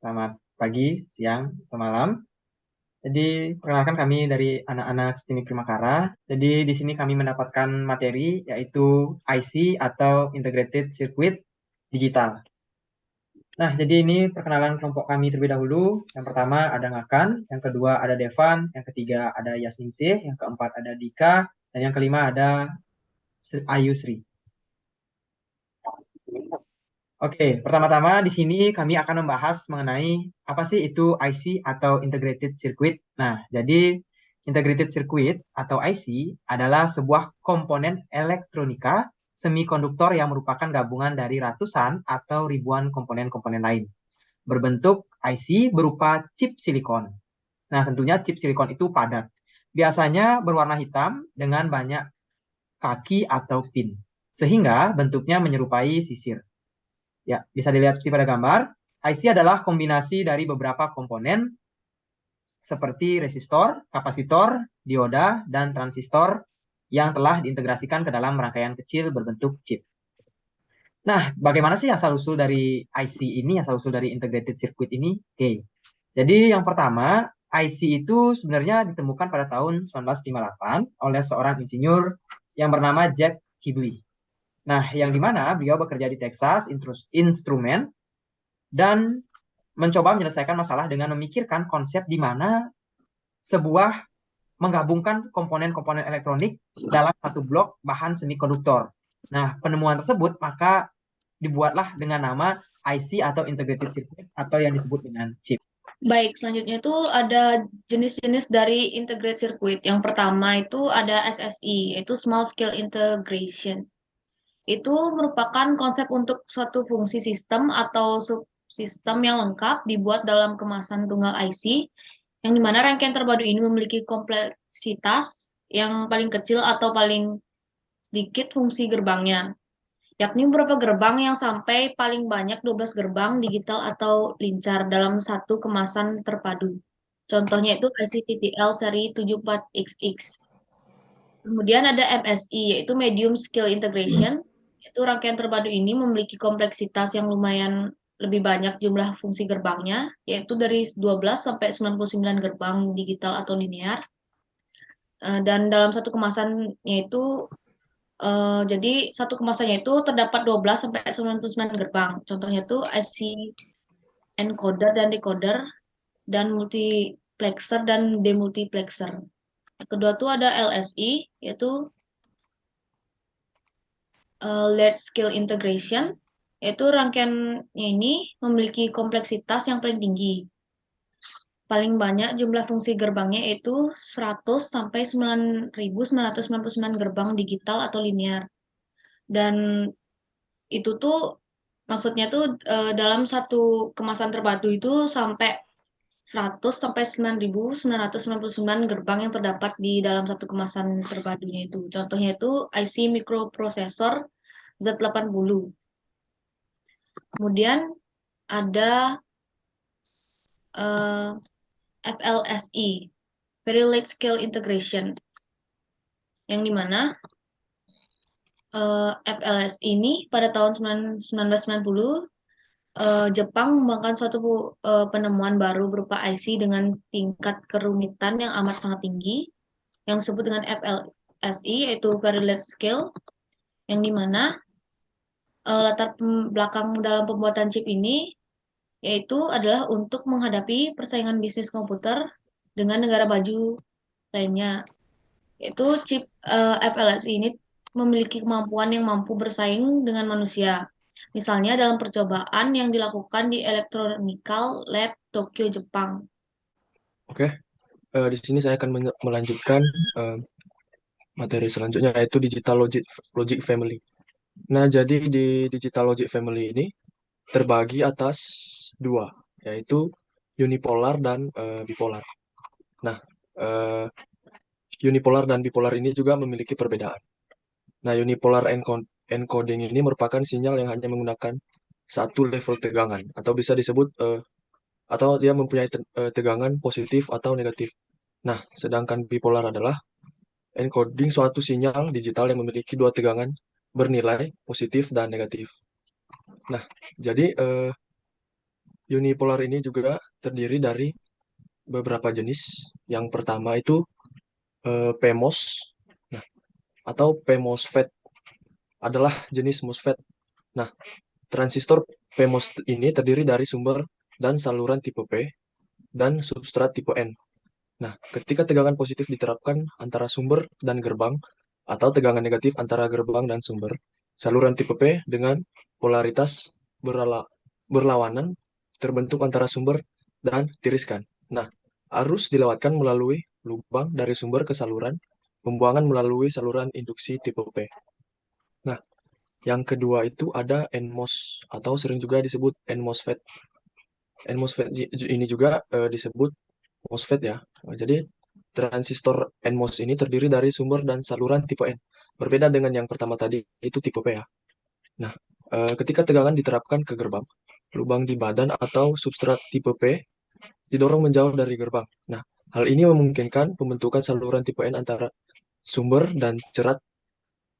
Selamat pagi, siang, atau malam. Jadi, perkenalkan kami dari anak-anak STIMIK Primakara. Jadi, di sini kami mendapatkan materi yaitu IC atau Integrated Circuit Digital. Nah, jadi ini perkenalan kelompok kami terlebih dahulu. Yang pertama ada Ngakan, yang kedua ada Devan, yang ketiga ada Yasningsih, yang keempat ada Dika, dan yang kelima ada Ayu Sri. Oke, pertama-tama di sini kami akan membahas mengenai apa sih itu IC atau Integrated Circuit. Nah, jadi Integrated Circuit atau IC adalah sebuah komponen elektronika semikonduktor yang merupakan gabungan dari ratusan atau ribuan komponen-komponen lain. Berbentuk IC berupa chip silikon. Nah, tentunya chip silikon itu padat. Biasanya berwarna hitam dengan banyak kaki atau pin, sehingga bentuknya menyerupai sisir. Ya, bisa dilihat seperti pada gambar. IC adalah kombinasi dari beberapa komponen seperti resistor, kapasitor, dioda, dan transistor yang telah diintegrasikan ke dalam rangkaian kecil berbentuk chip. Nah, bagaimana sih asal-usul dari IC ini, asal-usul dari integrated circuit ini? Oke. Jadi yang pertama, IC itu sebenarnya ditemukan pada tahun 1958 oleh seorang insinyur yang bernama Jack Kibley. Nah, yang dimana beliau bekerja di Texas Instrument dan mencoba menyelesaikan masalah dengan memikirkan konsep di mana sebuah menggabungkan komponen-komponen elektronik dalam satu blok bahan semikonduktor. Nah, penemuan tersebut maka dibuatlah dengan nama IC atau Integrated Circuit atau yang disebut dengan chip. Baik, selanjutnya itu ada jenis-jenis dari integrated circuit. Yang pertama itu ada SSI, yaitu Small Scale Integration. Itu merupakan konsep untuk suatu fungsi sistem atau subsistem yang lengkap dibuat dalam kemasan tunggal IC, yang dimana rangkaian terpadu ini memiliki kompleksitas yang paling kecil atau paling sedikit fungsi gerbangnya, yakni beberapa gerbang yang sampai paling banyak 12 gerbang digital atau lincar dalam satu kemasan terpadu. Contohnya itu IC-TTL seri 74XX. Kemudian ada MSI, yaitu Medium Scale Integration. Itu rangkaian terpadu ini memiliki kompleksitas yang lumayan lebih banyak jumlah fungsi gerbangnya, yaitu dari 12 sampai 99 gerbang digital atau linear. Dan dalam satu kemasannya itu jadi satu kemasannya itu terdapat 12 sampai 99 gerbang. Contohnya itu IC encoder dan decoder dan multiplexer dan demultiplexer. Yang kedua tuh ada LSI yaitu Large Scale Integration, yaitu rangkaiannya ini memiliki kompleksitas yang paling tinggi. Paling banyak jumlah fungsi gerbangnya yaitu 100 sampai 9.999 gerbang digital atau linear. Dan itu tuh maksudnya tuh dalam satu kemasan terpadu itu sampai 100 sampai 9.999 gerbang yang terdapat di dalam satu kemasan terpadunya itu. Contohnya itu IC microprocessor Z80. Kemudian ada eh, FLSI, Very Late Scale Integration, yang dimana FLSI ini pada tahun 1990 Jepang mengembangkan suatu penemuan baru berupa IC dengan tingkat kerumitan yang amat sangat tinggi, yang disebut dengan FLSI, yaitu Very Late Scale, yang dimana latar belakang dalam pembuatan chip ini yaitu adalah untuk menghadapi persaingan bisnis komputer dengan negara maju lainnya. Yaitu chip FLSI ini memiliki kemampuan yang mampu bersaing dengan manusia. Misalnya dalam percobaan yang dilakukan di Electronical Lab Tokyo, Jepang. Oke, di sini saya akan melanjutkan eh, materi selanjutnya yaitu Digital Logic Family. Nah, jadi di Digital Logic Family ini terbagi atas dua, yaitu unipolar dan bipolar. Nah, eh, unipolar dan bipolar ini juga memiliki perbedaan. Nah, unipolar encoding ini merupakan sinyal yang hanya menggunakan satu level tegangan, atau bisa disebut atau dia mempunyai tegangan positif atau negatif. Nah, sedangkan bipolar adalah encoding suatu sinyal digital yang memiliki dua tegangan bernilai positif dan negatif. Nah, jadi unipolar ini juga terdiri dari beberapa jenis. Yang pertama itu PMOS, nah, atau PMOSFET adalah jenis MOSFET. Nah, transistor PMOS ini terdiri dari sumber dan saluran tipe P dan substrat tipe N. Nah, ketika tegangan positif diterapkan antara sumber dan gerbang, atau tegangan negatif antara gerbang dan sumber, saluran tipe P dengan polaritas berlawanan terbentuk antara sumber dan tiriskan. Nah, arus dilewatkan melalui lubang dari sumber ke saluran, pembuangan melalui saluran induksi tipe P. Nah, yang kedua itu ada NMOS, atau sering juga disebut NMOSFET. NMOSFET ini juga disebut MOSFET ya. Jadi transistor NMOS ini terdiri dari sumber dan saluran tipe N. Berbeda dengan yang pertama tadi, itu tipe P ya. Nah, ketika tegangan diterapkan ke gerbang, lubang di badan atau substrat tipe P didorong menjauh dari gerbang. Nah, hal ini memungkinkan pembentukan saluran tipe N antara sumber dan cerat,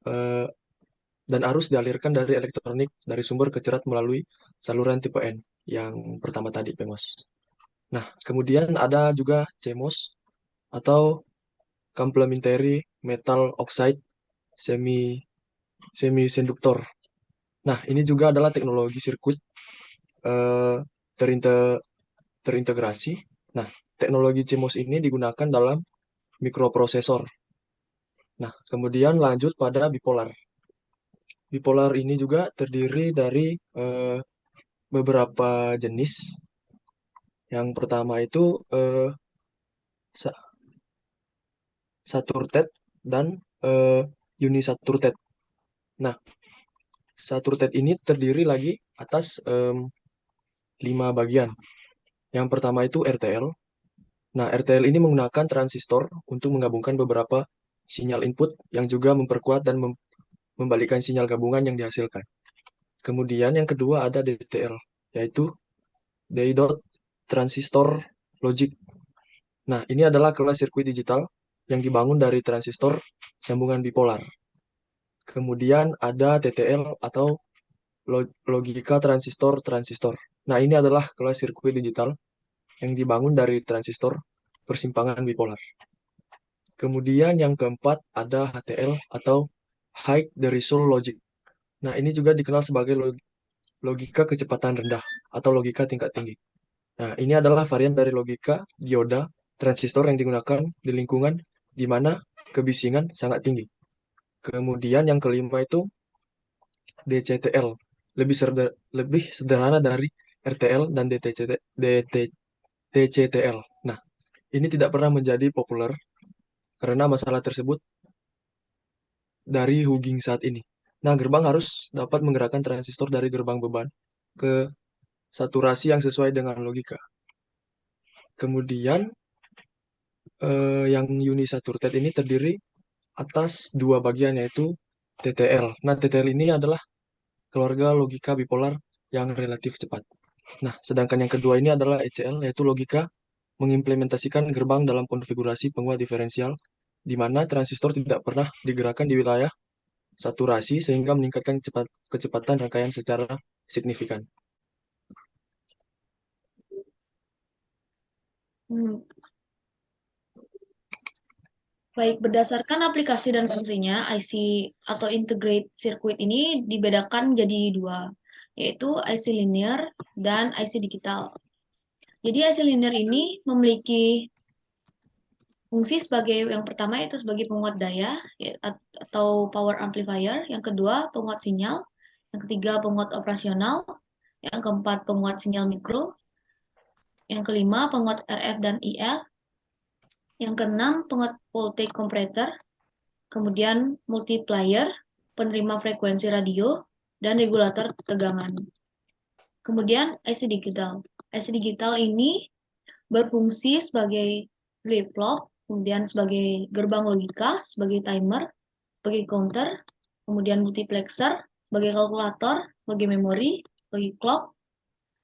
eh, dan arus dialirkan dari elektronik dari sumber ke cerat melalui saluran tipe N yang pertama tadi, PMOS. Nah, kemudian ada juga CMOS atau complementary metal oxide semi semiconduktor. Nah, ini juga adalah teknologi sirkuit eh, terinte- terintegrasi. Nah, teknologi CMOS ini digunakan dalam mikroprosesor. Nah, kemudian lanjut pada bipolar. Bipolar ini juga terdiri dari eh, beberapa jenis. Yang pertama itu sa- saturtet dan unisaturtet. Nah, saturtet ini terdiri lagi atas 5 bagian. Yang pertama itu RTL. Nah, RTL ini menggunakan transistor untuk menggabungkan beberapa sinyal input yang juga memperkuat dan membalikkan sinyal gabungan yang dihasilkan. Kemudian yang kedua ada DTL, yaitu Diode Transistor Logic. Nah, ini adalah kelas sirkuit digital yang dibangun dari transistor sambungan bipolar. Kemudian ada TTL atau logika transistor-transistor. Nah, ini adalah kelas sirkuit digital yang dibangun dari transistor persimpangan bipolar. Kemudian yang keempat ada HTL atau High Threshold Logic. Nah, ini juga dikenal sebagai logika kecepatan rendah atau logika tingkat tinggi. Nah, ini adalah varian dari logika dioda transistor yang digunakan di lingkungan di mana kebisingan sangat tinggi. Kemudian yang kelima itu DCTL, lebih sederhana dari RTL dan TCTL. Nah, ini tidak pernah menjadi populer karena masalah tersebut dari Hugging saat ini. Nah, gerbang harus dapat menggerakkan transistor dari gerbang beban ke saturasi yang sesuai dengan logika. Kemudian yang unisaturtet ini terdiri atas 2 bagian, yaitu TTL. Nah, TTL ini adalah keluarga logika bipolar yang relatif cepat. Nah, sedangkan yang kedua ini adalah ECL, yaitu logika mengimplementasikan gerbang dalam konfigurasi penguat diferensial, di mana transistor tidak pernah digerakkan di wilayah saturasi sehingga meningkatkan kecepatan rangkaian secara signifikan. Hmm. Baik, berdasarkan aplikasi dan fungsinya, IC atau integrate circuit ini dibedakan menjadi dua, yaitu IC linear dan IC digital. Jadi IC linear ini memiliki fungsi sebagai yang pertama itu sebagai penguat daya atau power amplifier, yang kedua penguat sinyal, yang ketiga penguat operasional, yang keempat penguat sinyal mikro, yang kelima penguat RF dan IF, yang keenam penguat voltage converter, kemudian multiplier, penerima frekuensi radio, dan regulator tegangan. Kemudian IC digital. IC digital ini berfungsi sebagai flip-flop, kemudian sebagai gerbang logika, sebagai timer, sebagai counter, kemudian multiplexer, sebagai kalkulator, sebagai memori, sebagai clock,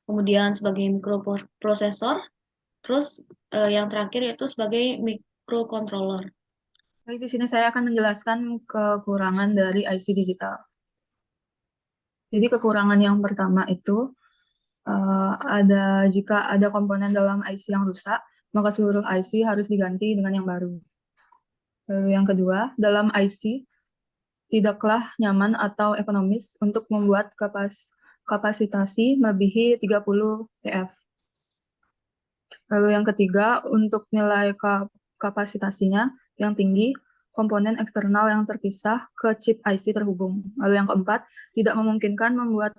kemudian sebagai mikroprosesor, terus yang terakhir yaitu sebagai microcontroller. Baik, di sini saya akan menjelaskan kekurangan dari IC digital. Jadi kekurangan yang pertama itu Jika ada komponen dalam IC yang rusak, maka seluruh IC harus diganti dengan yang baru. Lalu yang kedua, dalam IC tidaklah nyaman atau ekonomis untuk membuat kapasitasi melebihi 30 PF. Lalu yang ketiga, untuk nilai kapasitasinya yang tinggi, komponen eksternal yang terpisah ke chip IC terhubung. Lalu yang keempat, tidak memungkinkan membuat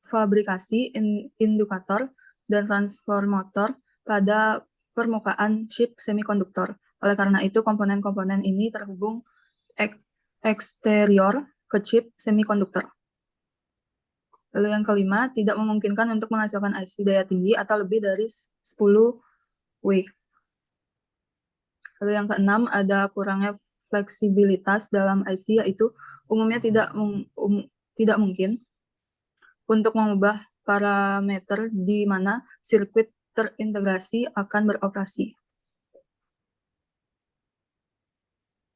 fabrikasi indikator dan transformator pada permukaan chip semikonduktor. Oleh karena itu, komponen-komponen ini terhubung eksterior ke chip semikonduktor. Lalu yang kelima, tidak memungkinkan untuk menghasilkan IC daya tinggi atau lebih dari 10 W. Lalu yang keenam, ada kurangnya fleksibilitas dalam IC, yaitu umumnya tidak mungkin untuk mengubah parameter di mana sirkuit terintegrasi akan beroperasi.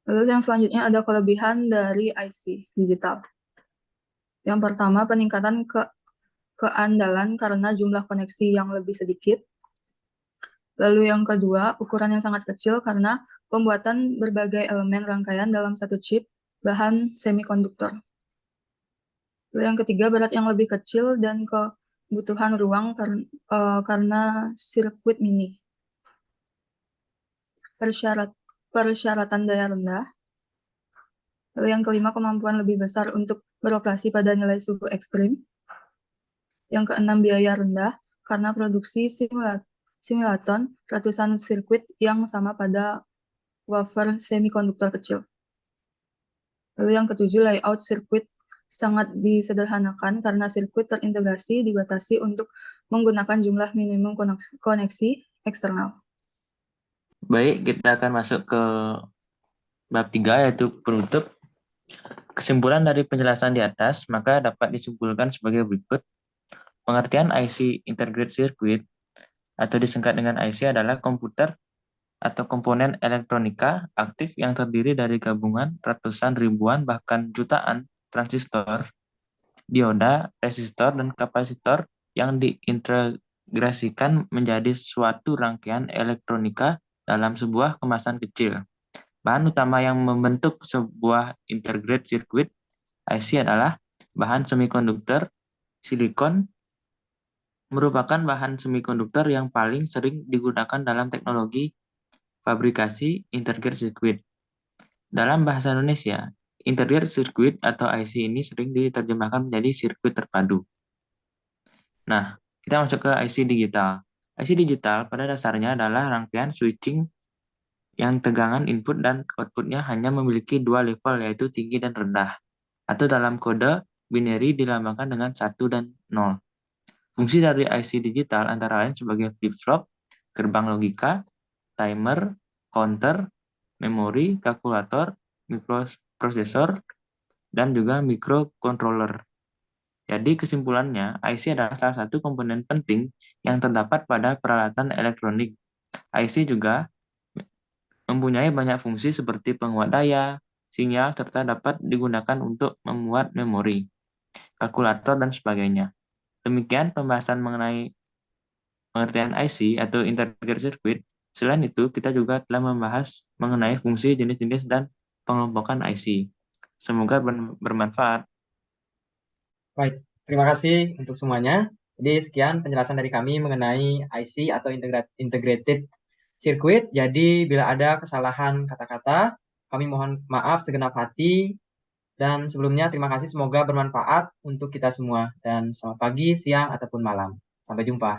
Lalu yang selanjutnya ada kelebihan dari IC digital. Yang pertama, peningkatan keandalan karena jumlah koneksi yang lebih sedikit. Lalu yang kedua, ukuran yang sangat kecil karena pembuatan berbagai elemen rangkaian dalam satu chip bahan semikonduktor. Lalu yang ketiga, berat yang lebih kecil dan kebutuhan ruang karena sirkuit mini. Persyaratan daya rendah. Lalu yang kelima, kemampuan lebih besar untuk beroperasi pada nilai suhu ekstrim. Yang keenam, biaya rendah karena produksi simulaton ratusan sirkuit yang sama pada wafer semikonduktor kecil. Lalu yang ketujuh, layout sirkuit sangat disederhanakan karena sirkuit terintegrasi dibatasi untuk menggunakan jumlah minimum koneksi eksternal. Baik, kita akan masuk ke bab 3 yaitu penutup. Kesimpulan dari penjelasan di atas maka dapat disimpulkan sebagai berikut. Pengertian IC Integrated Circuit atau disingkat dengan IC adalah komputer atau komponen elektronika aktif yang terdiri dari gabungan ratusan ribuan bahkan jutaan transistor, dioda, resistor, dan kapasitor yang diintegrasikan menjadi suatu rangkaian elektronika dalam sebuah kemasan kecil. Bahan utama yang membentuk sebuah integrated circuit IC adalah bahan semikonduktor. Silikon merupakan bahan semikonduktor yang paling sering digunakan dalam teknologi fabrikasi integrated circuit. Dalam bahasa Indonesia, integrated circuit atau IC ini sering diterjemahkan menjadi sirkuit terpadu. Nah, kita masuk ke IC digital. IC digital pada dasarnya adalah rangkaian switching yang tegangan input dan outputnya hanya memiliki dua level, yaitu tinggi dan rendah, atau dalam kode binary dilambangkan dengan 1 dan 0. Fungsi dari IC digital antara lain sebagai flip-flop, gerbang logika, timer, counter, memori, kalkulator, mikroprosesor, dan juga microcontroller. Jadi kesimpulannya, IC adalah salah satu komponen penting yang terdapat pada peralatan elektronik. IC juga mempunyai banyak fungsi seperti penguat daya, sinyal, serta dapat digunakan untuk memuat memori, kalkulator, dan sebagainya. Demikian pembahasan mengenai pengertian IC atau integrated circuit. Selain itu, kita juga telah membahas mengenai fungsi, jenis-jenis, dan pengelompokan IC. Semoga bermanfaat. Baik, terima kasih untuk semuanya. Jadi sekian penjelasan dari kami mengenai IC atau integrated circuit. Jadi bila ada kesalahan kata-kata, kami mohon maaf segenap hati. Dan sebelumnya terima kasih, semoga bermanfaat untuk kita semua. Dan selamat pagi, siang, ataupun malam. Sampai jumpa.